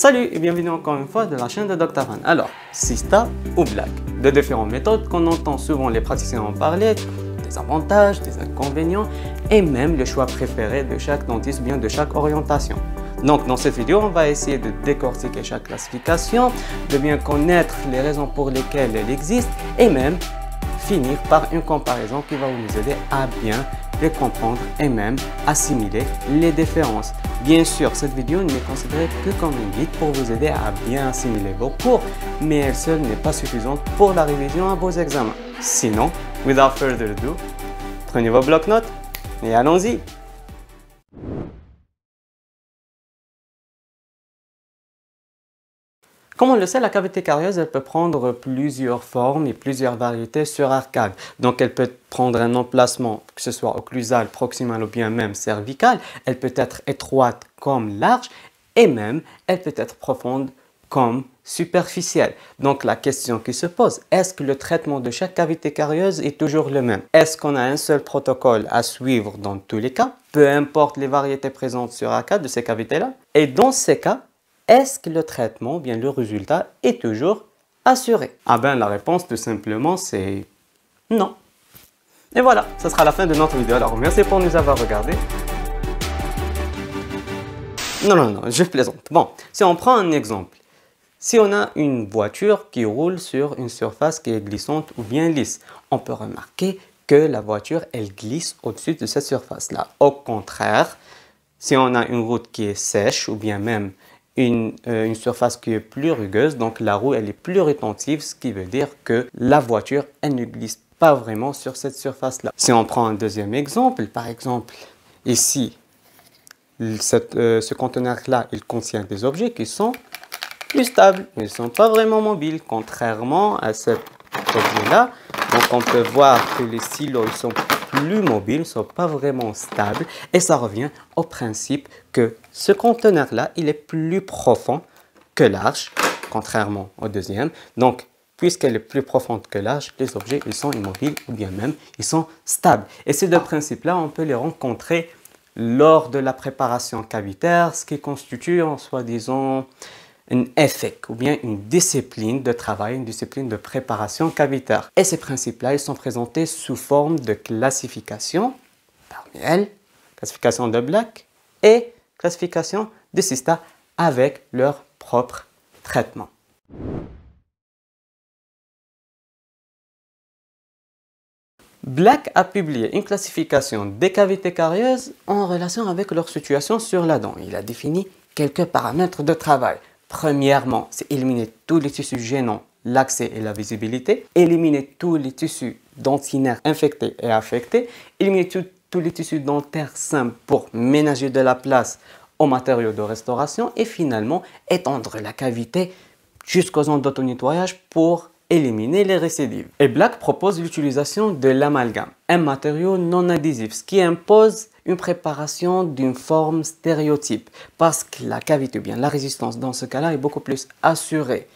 Salut et bienvenue encore une fois de la chaîne de Dr Van. Alors, Cysta ou blague, de différentes méthodes qu'on entend souvent les praticiens en parler, des avantages, des inconvénients et même le choix préféré de chaque dentiste ou bien de chaque orientation. Donc dans cette vidéo, on va essayer de décortiquer chaque classification, de bien connaître les raisons pour lesquelles elle existe et même finir par une comparaison qui va nous aider à bien les comprendre et même assimiler les différences. Bien sûr, cette vidéo n'est considérée que comme une guide pour vous aider à bien assimiler vos cours, mais elle seule n'est pas suffisante pour la révision à vos examens. Sinon, without further ado, prenez vos blocs-notes et allons-y! Comme on le sait, la cavité carieuse, elle peut prendre plusieurs formes et plusieurs variétés sur arcade. Donc, elle peut prendre un emplacement, que ce soit occlusal, proximal ou bien même cervical. Elle peut être étroite comme large et même, elle peut être profonde comme superficielle. Donc, la question qui se pose, est-ce que le traitement de chaque cavité carieuse est toujours le même? Est-ce qu'on a un seul protocole à suivre dans tous les cas, peu importe les variétés présentes sur arcade de ces cavités-là? Et dans ces cas, est-ce que le traitement, bien le résultat, est toujours assuré? Ah ben la réponse tout simplement c'est non. Et voilà, ce sera la fin de notre vidéo. Alors merci pour nous avoir regardés. Non, je plaisante. Bon, si on prend un exemple. Si on a une voiture qui roule sur une surface qui est glissante ou bien lisse, on peut remarquer que la voiture, elle glisse au-dessus de cette surface-là. Au contraire, si on a une route qui est sèche ou bien même une surface qui est plus rugueuse, donc la roue elle est plus rétentive, ce qui veut dire que la voiture elle ne glisse pas vraiment sur cette surface là. Si on prend un deuxième exemple, par exemple ici ce conteneur là il contient des objets qui sont plus stables, ils ne sont pas vraiment mobiles contrairement à cet objet là. Donc on peut voir que les stylos ils sont plus mobiles, ne sont pas vraiment stables et ça revient au principe que ce conteneur là il est plus profond que large contrairement au deuxième. Donc puisqu'elle est plus profonde que large, les objets ils sont immobiles ou bien même ils sont stables. Et ces deux principes là on peut les rencontrer lors de la préparation cavitaire, ce qui constitue en soi-disant une éthique ou bien une discipline de travail, une discipline de préparation cavitaire. Et ces principes-là, ils sont présentés sous forme de classification, parmi elles, classification de Black et classification de Cysta avec leur propre traitement. Black a publié une classification des cavités carieuses en relation avec leur situation sur la dent. Il a défini quelques paramètres de travail. Premièrement, c'est éliminer tous les tissus gênants, l'accès et la visibilité, éliminer tous les tissus dentinaires infectés et affectés, éliminer tous les tissus dentaires simples pour ménager de la place aux matériaux de restauration et finalement étendre la cavité jusqu'aux ondes d'auto-nettoyage pour éliminer les récidives. Et Black propose l'utilisation de l'amalgame, un matériau non adhésif, ce qui impose une préparation d'une forme stéréotype parce que la cavité ou bien la résistance dans ce cas-là est beaucoup plus assurée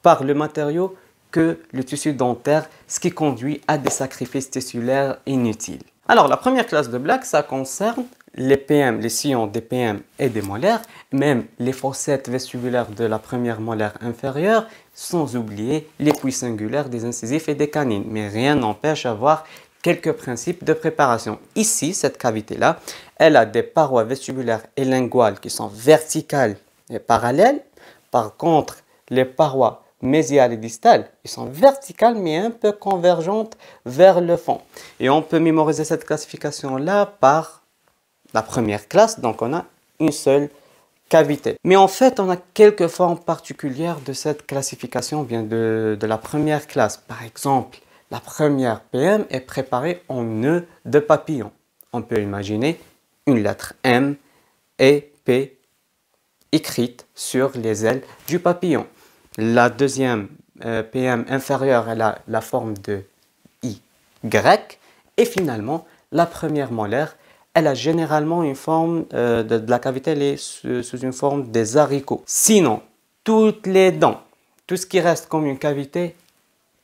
par le matériau que le tissu dentaire, ce qui conduit à des sacrifices tissulaires inutiles. Alors la première classe de Black, ça concerne les PM, les sillons des PM et des molaires, même les fossettes vestibulaires de la première molaire inférieure, sans oublier les puits singulaires des incisifs et des canines. Mais rien n'empêche d'avoir quelques principes de préparation. Ici, cette cavité-là, elle a des parois vestibulaires et linguales qui sont verticales et parallèles. Par contre, les parois mésiales et distales, elles sont verticales mais un peu convergentes vers le fond. Et on peut mémoriser cette classification-là par la première classe. Donc, on a une seule cavité. Mais en fait, on a quelques formes particulières de cette classification, bien de la première classe. Par exemple, la première PM est préparée en nœud de papillon. On peut imaginer une lettre M et P écrite sur les ailes du papillon. La deuxième PM inférieure, elle a la forme de Y. Et finalement, la première molaire, elle a généralement une forme de la cavité, elle est sous une forme des haricots. Sinon, toutes les dents, tout ce qui reste comme une cavité,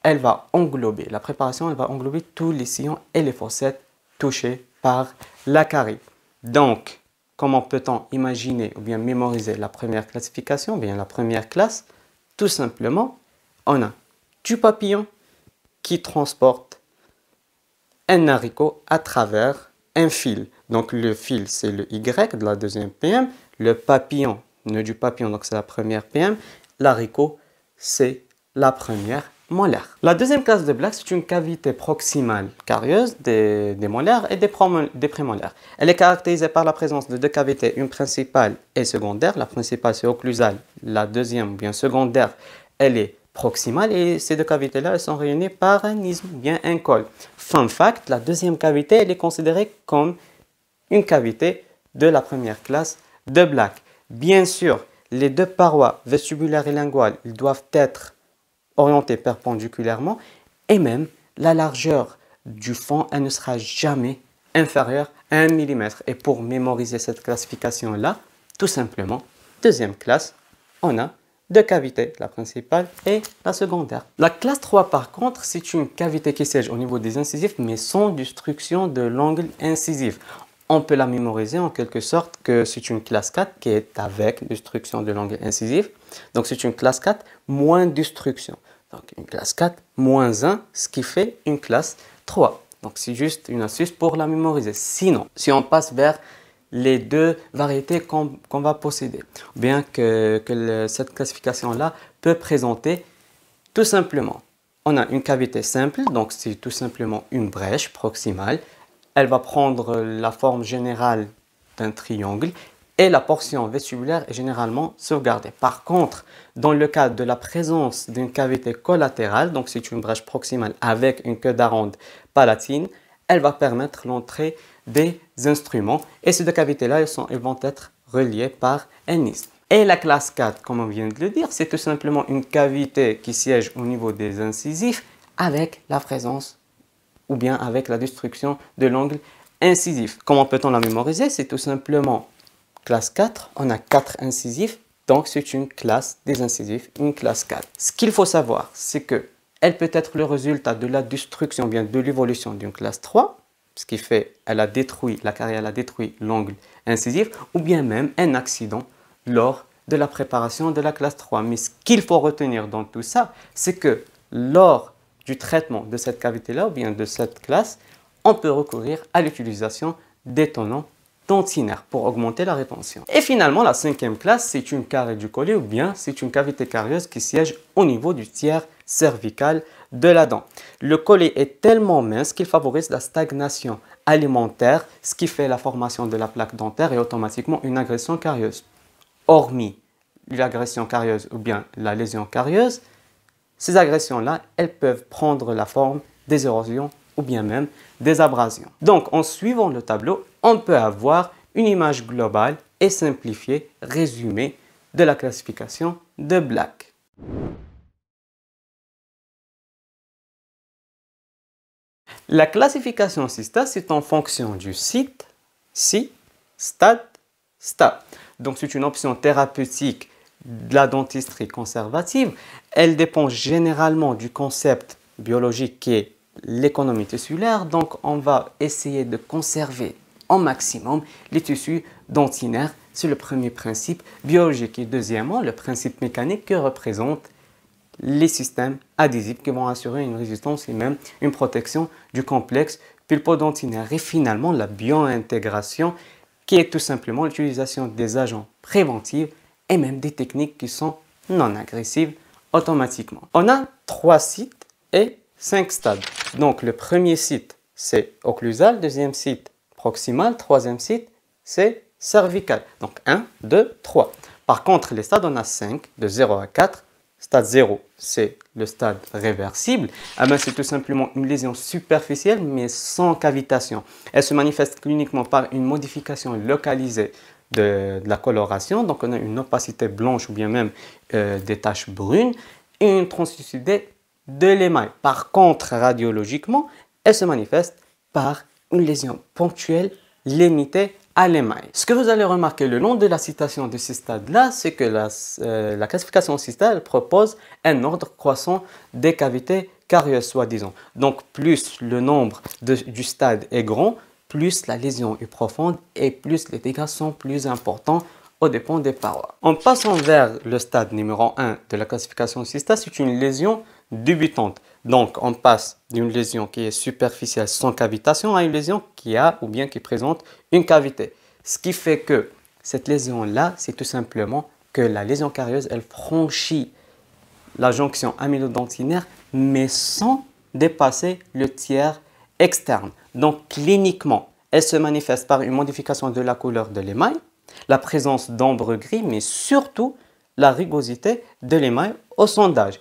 elle va englober, la préparation, elle va englober tous les sillons et les fossettes touchés par la carie. Donc, comment peut-on imaginer ou bien mémoriser la première classification, ou bien la première classe? Tout simplement, on a du papillon qui transporte un haricot à travers un fil. Donc le fil, c'est le Y de la deuxième PM. Le papillon, nœud du papillon, donc c'est la première PM. L'haricot, c'est la première molaire. La deuxième classe de blague, c'est une cavité proximale carieuse des molaires et des prémolaires. Elle est caractérisée par la présence de deux cavités, une principale et secondaire. La principale, c'est occlusale. La deuxième, bien secondaire, elle est proximale et ces deux cavités-là, elles sont réunies par un isthme, bien un col. Fun fact, la deuxième cavité, elle est considérée comme une cavité de la première classe de blague. Bien sûr, les deux parois vestibulaires et linguales, ils doivent être orientées perpendiculairement et même la largeur du fond, elle ne sera jamais inférieure à 1 mm. Et pour mémoriser cette classification-là, tout simplement, deuxième classe, on a deux cavités, la principale et la secondaire. La classe 3, par contre, c'est une cavité qui siège au niveau des incisifs, mais sans destruction de l'angle incisif. On peut la mémoriser en quelque sorte que c'est une classe 4 qui est avec destruction de l'angle incisif. Donc c'est une classe 4 moins destruction. Donc une classe 4 moins 1, ce qui fait une classe 3. Donc c'est juste une astuce pour la mémoriser. Sinon, si on passe vers les deux variétés qu'on va posséder, bien que cette classification-là peut présenter tout simplement. On a une cavité simple, donc c'est tout simplement une brèche proximale. Elle va prendre la forme générale d'un triangle et la portion vestibulaire est généralement sauvegardée. Par contre, dans le cas de la présence d'une cavité collatérale, donc c'est une brèche proximale avec une queue d'aronde palatine, elle va permettre l'entrée des instruments et ces deux cavités-là, elles vont être reliées par un isthme. Et la classe 4, comme on vient de le dire, c'est tout simplement une cavité qui siège au niveau des incisifs avec la présence ou bien avec la destruction de l'angle incisif. Comment peut-on la mémoriser? C'est tout simplement classe 4, on a 4 incisifs, donc c'est une classe des incisifs, une classe 4. Ce qu'il faut savoir, c'est que elle peut être le résultat de la destruction, bien de l'évolution d'une classe 3, ce qui fait elle a détruit, la carrière a détruit l'angle incisif, ou bien même un accident lors de la préparation de la classe 3. Mais ce qu'il faut retenir dans tout ça, c'est que lors du traitement de cette cavité-là, ou bien de cette classe, on peut recourir à l'utilisation des tenants dentinaires pour augmenter la rétention. Et finalement, la cinquième classe, c'est une carie du collier, ou bien c'est une cavité carieuse qui siège au niveau du tiers cervical de la dent. Le collier est tellement mince qu'il favorise la stagnation alimentaire, ce qui fait la formation de la plaque dentaire et automatiquement une agression carieuse. Hormis l'agression carieuse ou bien la lésion carieuse, ces agressions-là, elles peuvent prendre la forme des érosions ou bien même des abrasions. Donc, en suivant le tableau, on peut avoir une image globale et simplifiée, résumée de la classification de Black. La classification SISTA, c'est en fonction du site, si, stade, sta. Donc, c'est une option thérapeutique de la dentisterie conservative. Elle dépend généralement du concept biologique qui est l'économie tissulaire. Donc, on va essayer de conserver au maximum les tissus dentinaires. C'est le premier principe biologique. Et deuxièmement, le principe mécanique que représentent les systèmes adhésifs qui vont assurer une résistance et même une protection du complexe pulpodentinaire. Et finalement, la biointégration qui est tout simplement l'utilisation des agents préventifs et même des techniques qui sont non agressives automatiquement. On a 3 sites et 5 stades. Donc le premier site, c'est occlusal, deuxième site proximal, troisième site, c'est cervical. Donc 1, 2, 3. Par contre, les stades, on a 5, de 0 à 4. Stade 0, c'est le stade réversible. C'est tout simplement une lésion superficielle mais sans cavitation. Elle se manifeste cliniquement par une modification localisée de la coloration. Donc on a une opacité blanche ou bien même des taches brunes et une translucidité de l'émail. Par contre, radiologiquement, elle se manifeste par une lésion ponctuelle limitée à l'émail. Ce que vous allez remarquer le long de la citation de ces stades-là, c'est que la classification SISTA, elle propose un ordre croissant des cavités carieuses, soi-disant. Donc, plus le nombre du stade est grand, plus la lésion est profonde et plus les dégâts sont plus importants aux dépens des parois. En passant vers le stade numéro 1 de la classification CISTA, c'est une lésion débutante. Donc, on passe d'une lésion qui est superficielle sans cavitation à une lésion qui a ou bien qui présente une cavité. Ce qui fait que cette lésion-là, c'est tout simplement que la lésion carieuse, elle franchit la jonction amylodontinaire, mais sans dépasser le tiers externe. Donc, cliniquement, elle se manifeste par une modification de la couleur de l'émail, la présence d'ombre gris, mais surtout la rugosité de l'émail au sondage.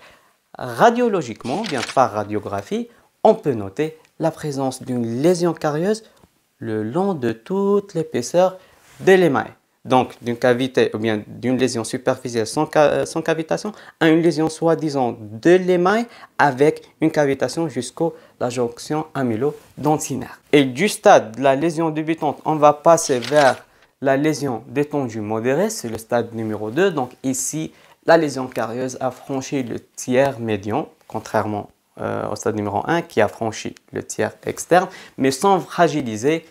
Radiologiquement, bien par radiographie, on peut noter la présence d'une lésion carieuse le long de toute l'épaisseur de l'émail. Donc, d'une cavité ou bien d'une lésion superficielle sans cavitation à une lésion soi-disant de l'émail avec une cavitation jusqu'à la jonction amylodontinaire. Et du stade de la lésion débutante, on va passer vers la lésion d'étendue modérée, c'est le stade numéro 2. Donc ici, la lésion carieuse a franchi le tiers médian, contrairement au stade numéro 1 qui a franchi le tiers externe, mais sans fragiliser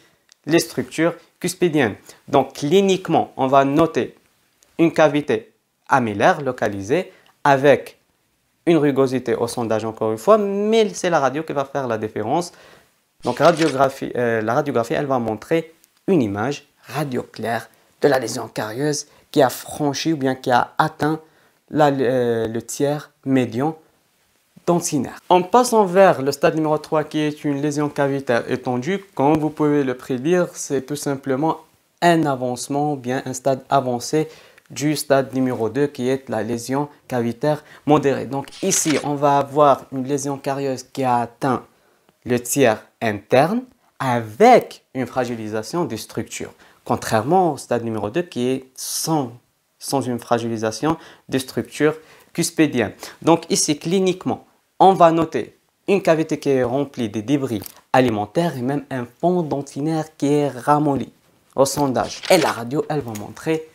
les structures cuspidiennes. Donc cliniquement, on va noter une cavité amélaire localisée avec une rugosité au sondage encore une fois, mais c'est la radio qui va faire la différence. Donc la radiographie, elle va montrer une image radio claire de la lésion carieuse qui a franchi ou bien qui a atteint le tiers médian dentinaire. En passant vers le stade numéro 3 qui est une lésion cavitaire étendue, comme vous pouvez le prédire, c'est tout simplement un avancement ou bien un stade avancé du stade numéro 2 qui est la lésion cavitaire modérée. Donc ici, on va avoir une lésion carieuse qui a atteint le tiers interne avec une fragilisation des structures. Contrairement au stade numéro 2 qui est sans une fragilisation des structures cuspidiennes. Donc ici, cliniquement, on va noter une cavité qui est remplie de débris alimentaires et même un fond dentinaire qui est ramolli au sondage. Et la radio, elle va montrer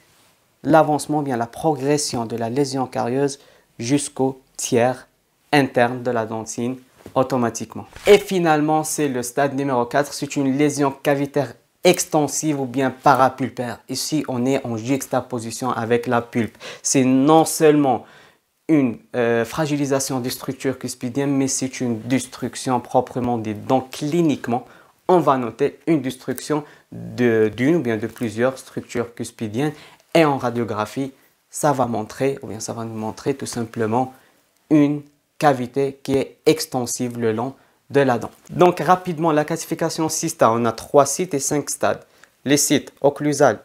l'avancement, bien la progression de la lésion carieuse jusqu'au tiers interne de la dentine automatiquement. Et finalement, c'est le stade numéro 4, c'est une lésion cavitaire extensive ou bien parapulpaire. Ici, on est en juxtaposition avec la pulpe. C'est non seulement une fragilisation des structures cuspidiennes, mais c'est une destruction proprement dite. Donc, cliniquement, on va noter une destruction d'une ou bien de plusieurs structures cuspidiennes. Et en radiographie, ça va montrer, ou bien ça va nous montrer tout simplement une cavité qui est extensive le long de la dent. Donc rapidement, la classification CISTA, on a 3 sites et 5 stades. Les sites occlusal,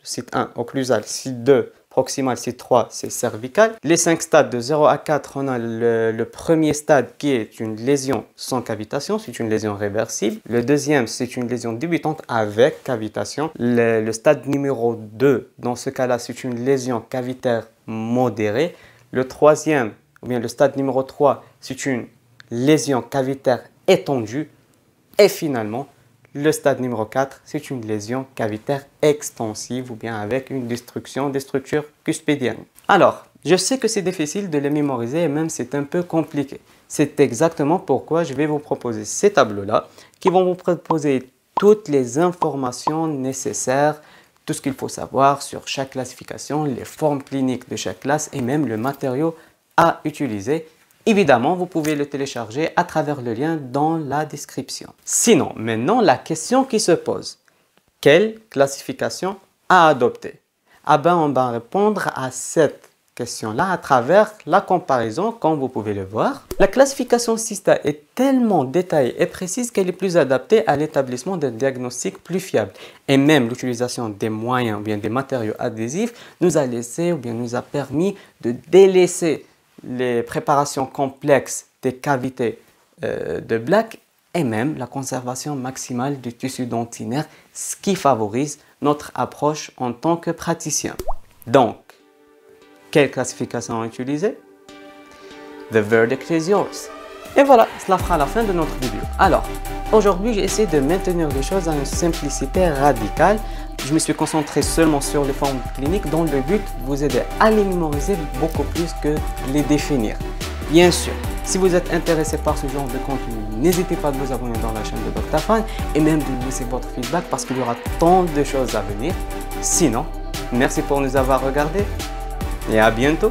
site 1, occlusal, site 2, proximal, site 3, c'est cervical. Les 5 stades de 0 à 4, on a le premier stade qui est une lésion sans cavitation, c'est une lésion réversible. Le deuxième, c'est une lésion débutante avec cavitation. Le stade numéro 2, dans ce cas-là, c'est une lésion cavitaire modérée. Le troisième, ou bien le stade numéro 3, c'est une lésion cavitaire étendue. Et finalement, le stade numéro 4, c'est une lésion cavitaire extensive ou bien avec une destruction des structures cuspidiennes. Alors, je sais que c'est difficile de les mémoriser et même c'est un peu compliqué. C'est exactement pourquoi je vais vous proposer ces tableaux-là qui vont vous proposer toutes les informations nécessaires, tout ce qu'il faut savoir sur chaque classification, les formes cliniques de chaque classe et même le matériau à utiliser. Évidemment, vous pouvez le télécharger à travers le lien dans la description. Sinon, maintenant, la question qui se pose, quelle classification à adopter? Ah ben, on va répondre à cette question-là à travers la comparaison, comme vous pouvez le voir. La classification CISTA est tellement détaillée et précise qu'elle est plus adaptée à l'établissement d'un diagnostic plus fiable. Et même l'utilisation des moyens ou bien des matériaux adhésifs nous a laissé ou bien nous a permis de délaisser les préparations complexes des cavités de Black et même la conservation maximale du tissu dentinaire, ce qui favorise notre approche en tant que praticien. Donc, quelle classification utiliser? The verdict is yours. Et voilà, cela fera la fin de notre vidéo. Alors, aujourd'hui, j'ai essayé de maintenir les choses à une simplicité radicale. Je me suis concentré seulement sur les formes cliniques dans le but de vous aider à les mémoriser beaucoup plus que les définir. Bien sûr, Si vous êtes intéressé par ce genre de contenu, n'hésitez pas à vous abonner dans la chaîne de Dr. Fan et même de laisser votre feedback parce qu'il y aura tant de choses à venir. Sinon, merci pour nous avoir regardés et à bientôt.